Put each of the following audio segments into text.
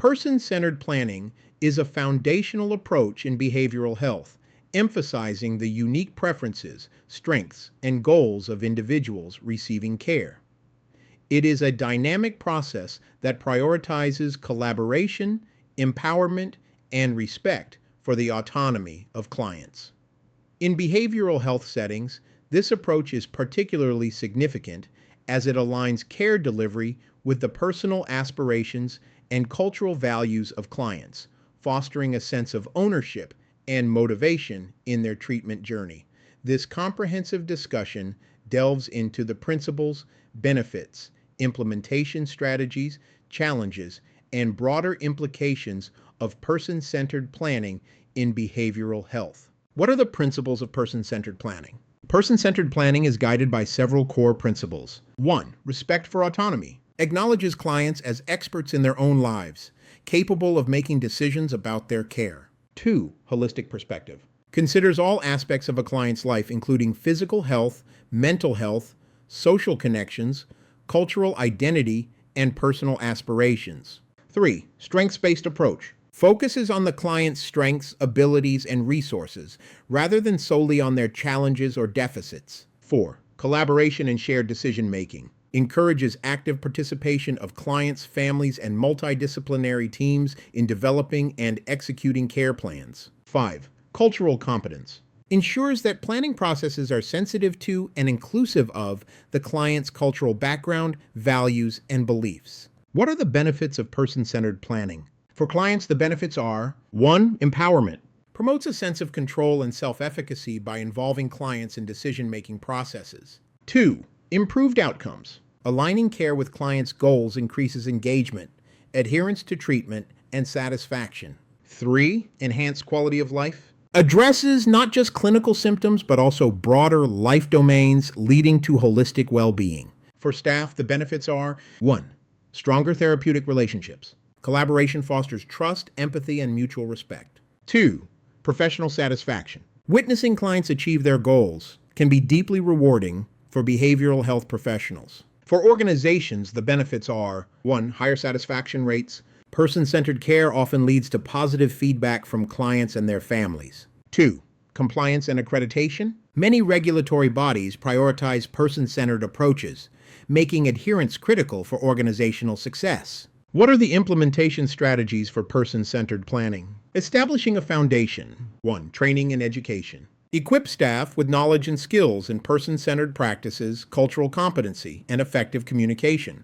Person-centered planning is a foundational approach in behavioral health, emphasizing the unique preferences, strengths, and goals of individuals receiving care. It is a dynamic process that prioritizes collaboration, empowerment, and respect for the autonomy of clients. In behavioral health settings, this approach is particularly significant as it aligns care delivery with the personal aspirations and cultural values of clients, fostering a sense of ownership and motivation in their treatment journey. This comprehensive discussion delves into the principles, benefits, implementation strategies, challenges, and broader implications of person-centered planning in behavioral health. What are the principles of person-centered planning? Person-centered planning is guided by several core principles. 1. Respect for autonomy. Acknowledges clients as experts in their own lives, capable of making decisions about their care. 2. Holistic perspective. Considers all aspects of a client's life, including physical health, mental health, social connections, cultural identity, and personal aspirations. 3. Strengths-based approach. Focuses on the client's strengths, abilities, and resources, rather than solely on their challenges or deficits. 4. Collaboration and shared decision-making. Encourages active participation of clients, families, and multidisciplinary teams in developing and executing care plans. 5. Cultural competence. Ensures that planning processes are sensitive to and inclusive of the client's cultural background, values, and beliefs. What are the benefits of person-centered planning? For clients, the benefits are: 1. Empowerment. Promotes a sense of control and self-efficacy by involving clients in decision-making processes. 2. Improved outcomes. Aligning care with clients' goals increases engagement, adherence to treatment, and satisfaction. 3. Enhanced quality of life. Addresses not just clinical symptoms, but also broader life domains, leading to holistic well-being. For staff, the benefits are: 1. Stronger therapeutic relationships. Collaboration fosters trust, empathy, and mutual respect. 2. Professional satisfaction. Witnessing clients achieve their goals can be deeply rewarding for behavioral health professionals. For organizations, the benefits are: 1. Higher satisfaction rates. Person-centered care often leads to positive feedback from clients and their families. 2. Compliance and accreditation. Many regulatory bodies prioritize person-centered approaches, making adherence critical for organizational success. What are the implementation strategies for person-centered planning? Establishing a foundation. 1. Training and education. Equip staff with knowledge and skills in person-centered practices, cultural competency, and effective communication.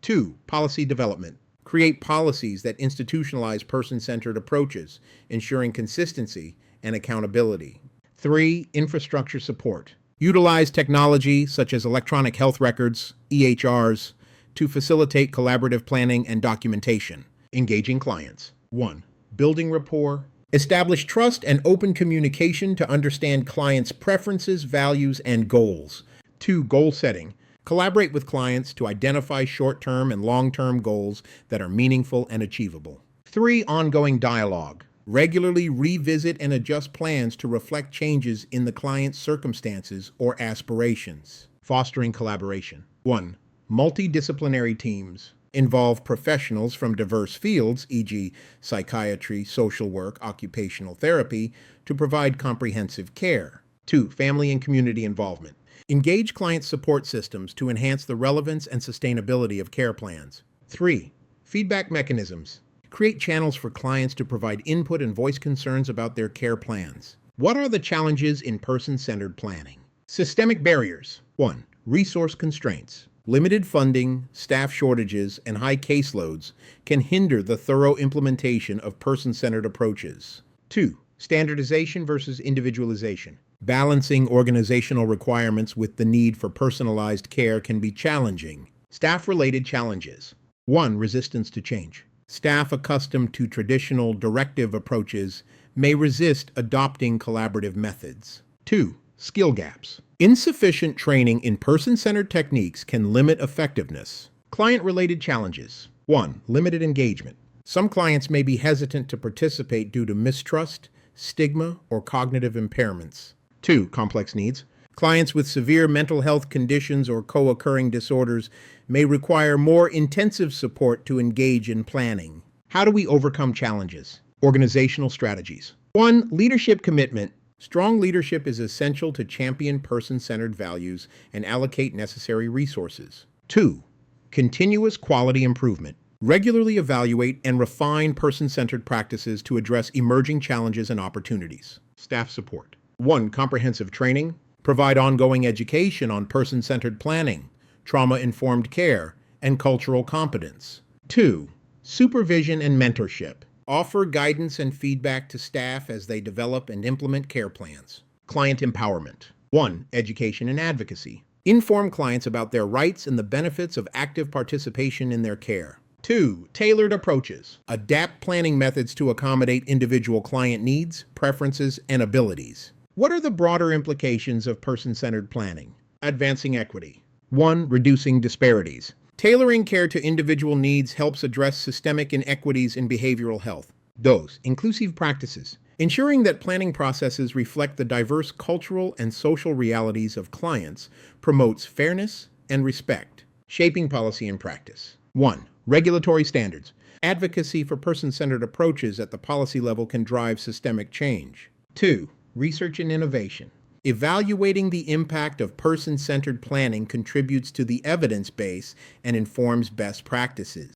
2. Policy development. Create policies that institutionalize person-centered approaches, ensuring consistency and accountability. 3. Infrastructure support. Utilize technology such as electronic health records, EHRs, to facilitate collaborative planning and documentation. Engaging clients. 1. Building rapport. Establish trust and open communication to understand clients' preferences, values, and goals. 2. Goal setting. Collaborate with clients to identify short-term and long-term goals that are meaningful and achievable. 3. Ongoing dialogue. Regularly revisit and adjust plans to reflect changes in the client's circumstances or aspirations. Fostering collaboration. 1. Multidisciplinary teams. Involve professionals from diverse fields, e.g., psychiatry, social work, occupational therapy, to provide comprehensive care. 2. Family and community involvement. Engage client support systems to enhance the relevance and sustainability of care plans. 3. Feedback mechanisms. Create channels for clients to provide input and voice concerns about their care plans. What are the challenges in person-centered planning? Systemic barriers. 1. Resource constraints. Limited funding, staff shortages, and high caseloads can hinder the thorough implementation of person-centered approaches. 2. Standardization versus individualization. Balancing organizational requirements with the need for personalized care can be challenging. Staff-related challenges. 1. Resistance to change. Staff accustomed to traditional directive approaches may resist adopting collaborative methods. 2. Skill gaps. Insufficient training in person-centered techniques can limit effectiveness. Client-related challenges. 1. Limited engagement. Some clients may be hesitant to participate due to mistrust, stigma, or cognitive impairments. 2. Complex needs. Clients with severe mental health conditions or co-occurring disorders may require more intensive support to engage in planning. How do we overcome challenges? Organizational strategies. 1. Leadership commitment. Strong leadership is essential to champion person-centered values and allocate necessary resources. 2. Continuous quality improvement. Regularly evaluate and refine person-centered practices to address emerging challenges and opportunities. Staff support. 1. Comprehensive training. Provide ongoing education on person-centered planning, trauma-informed care, and cultural competence. 2. Supervision and mentorship. Offer guidance and feedback to staff as they develop and implement care plans. Client empowerment. 1. Education and advocacy. Inform clients about their rights and the benefits of active participation in their care. 2. Tailored approaches. Adapt planning methods to accommodate individual client needs, preferences, and abilities. What are the broader implications of person-centered planning? Advancing equity. 1. Reducing disparities. Tailoring care to individual needs helps address systemic inequities in behavioral health. 2. Inclusive practices. Ensuring that planning processes reflect the diverse cultural and social realities of clients promotes fairness and respect. Shaping policy and practice. 1. Regulatory standards. Advocacy for person-centered approaches at the policy level can drive systemic change. 2. Research and innovation. Evaluating the impact of person-centered planning contributes to the evidence base and informs best practices.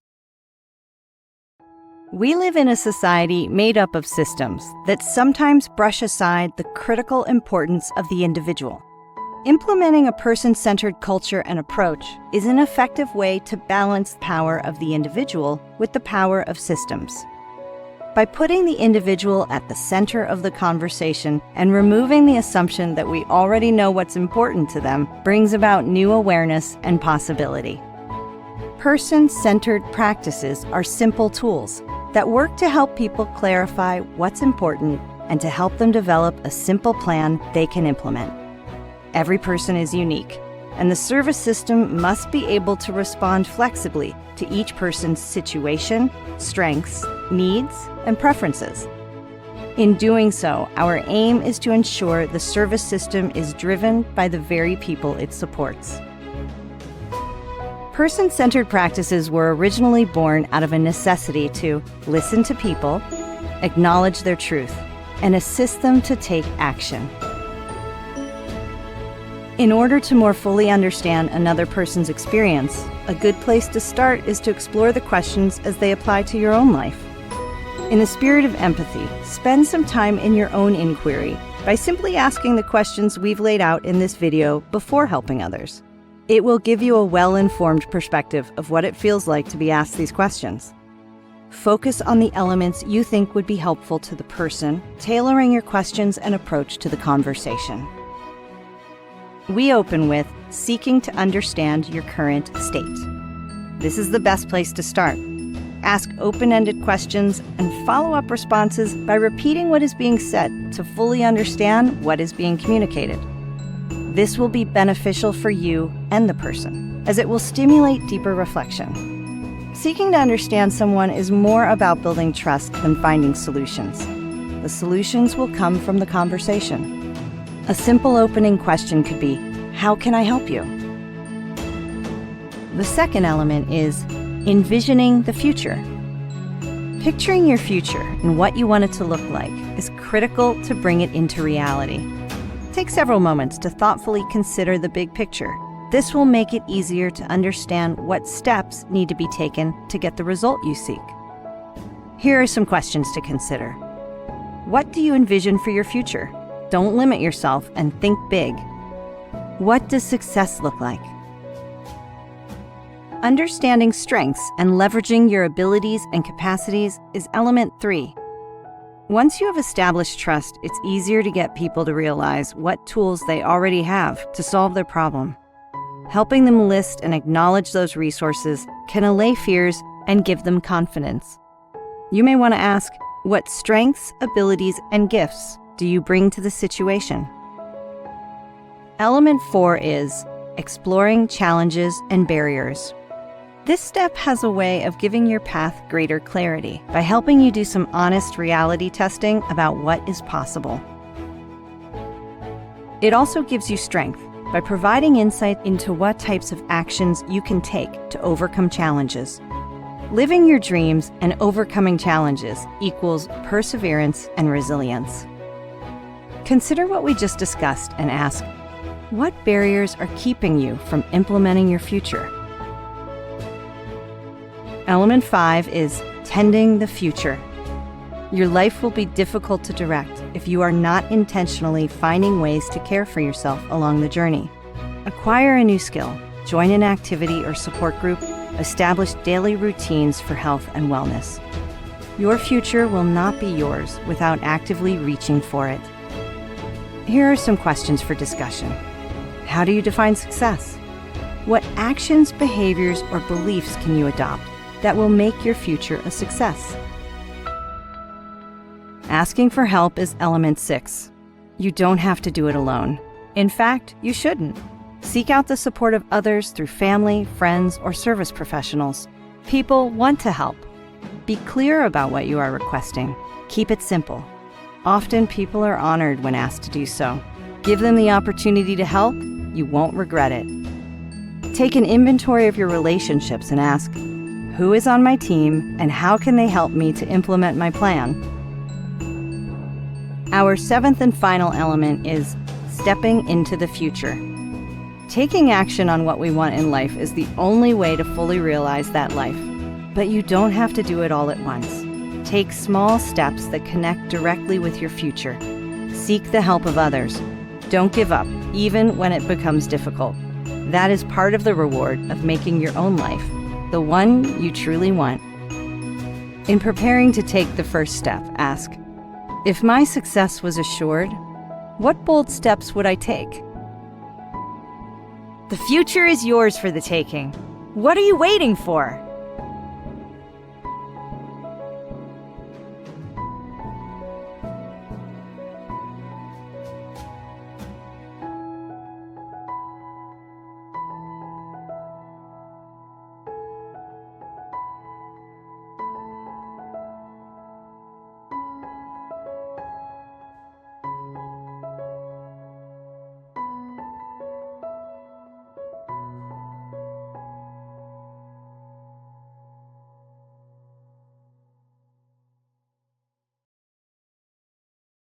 We live in a society made up of systems that sometimes brush aside the critical importance of the individual. Implementing a person-centered culture and approach is an effective way to balance the power of the individual with the power of systems. By putting the individual at the center of the conversation and removing the assumption that we already know what's important to them brings about new awareness and possibility. Person-centered practices are simple tools that work to help people clarify what's important and to help them develop a simple plan they can implement. Every person is unique, and the service system must be able to respond flexibly to each person's situation, strengths, needs, and preferences. In doing so, our aim is to ensure the service system is driven by the very people it supports. Person-centered practices were originally born out of a necessity to listen to people, acknowledge their truth, and assist them to take action. In order to more fully understand another person's experience, a good place to start is to explore the questions as they apply to your own life. In the spirit of empathy, spend some time in your own inquiry by simply asking the questions we've laid out in this video before helping others. It will give you a well-informed perspective of what it feels like to be asked these questions. Focus on the elements you think would be helpful to the person, tailoring your questions and approach to the conversation. We open with seeking to understand your current state. This is the best place to start. Ask open-ended questions and follow-up responses by repeating what is being said to fully understand what is being communicated. This will be beneficial for you and the person, as it will stimulate deeper reflection. Seeking to understand someone is more about building trust than finding solutions. The solutions will come from the conversation. A simple opening question could be, "How can I help you?" The second element is envisioning the future. Picturing your future and what you want it to look like is critical to bring it into reality. Take several moments to thoughtfully consider the big picture. This will make it easier to understand what steps need to be taken to get the result you seek. Here are some questions to consider. What do you envision for your future? Don't limit yourself and think big. What does success look like? Understanding strengths and leveraging your abilities and capacities is element 3. Once you have established trust, it's easier to get people to realize what tools they already have to solve their problem. Helping them list and acknowledge those resources can allay fears and give them confidence. You may want to ask, what strengths, abilities, and gifts do you bring to the situation? Element 4 is exploring challenges and barriers. This step has a way of giving your path greater clarity by helping you do some honest reality testing about what is possible. It also gives you strength by providing insight into what types of actions you can take to overcome challenges. Living your dreams and overcoming challenges equals perseverance and resilience. Consider what we just discussed and ask, what barriers are keeping you from implementing your future? Element 5 is tending the future. Your life will be difficult to direct if you are not intentionally finding ways to care for yourself along the journey. Acquire a new skill, join an activity or support group, establish daily routines for health and wellness. Your future will not be yours without actively reaching for it. Here are some questions for discussion. How do you define success? What actions, behaviors, or beliefs can you adopt that will make your future a success? Asking for help is element 6. You don't have to do it alone. In fact, you shouldn't. Seek out the support of others through family, friends, or service professionals. People want to help. Be clear about what you are requesting. Keep it simple. Often people are honored when asked to do so. Give them the opportunity to help. You won't regret it. Take an inventory of your relationships and ask, who is on my team and how can they help me to implement my plan? Our 7th and final element is stepping into the future. Taking action on what we want in life is the only way to fully realize that life. But you don't have to do it all at once. Take small steps that connect directly with your future. Seek the help of others. Don't give up, even when it becomes difficult. That is part of the reward of making your own life, the one you truly want. In preparing to take the first step, ask, if my success was assured, what bold steps would I take? The future is yours for the taking. What are you waiting for?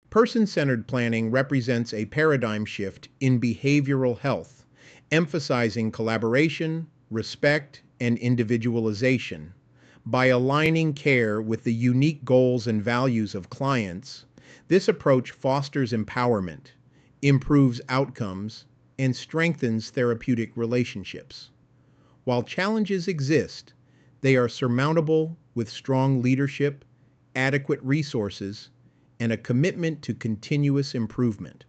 Person-centered planning represents a paradigm shift in behavioral health, emphasizing collaboration, respect, and individualization. By aligning care with the unique goals and values of clients, this approach fosters empowerment, improves outcomes, and strengthens therapeutic relationships. While challenges exist, they are surmountable with strong leadership, adequate resources, and a commitment to continuous improvement.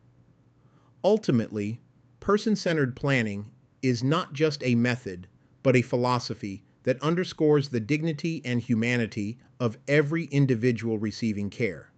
Ultimately, person-centered planning is not just a method, but a philosophy that underscores the dignity and humanity of every individual receiving care.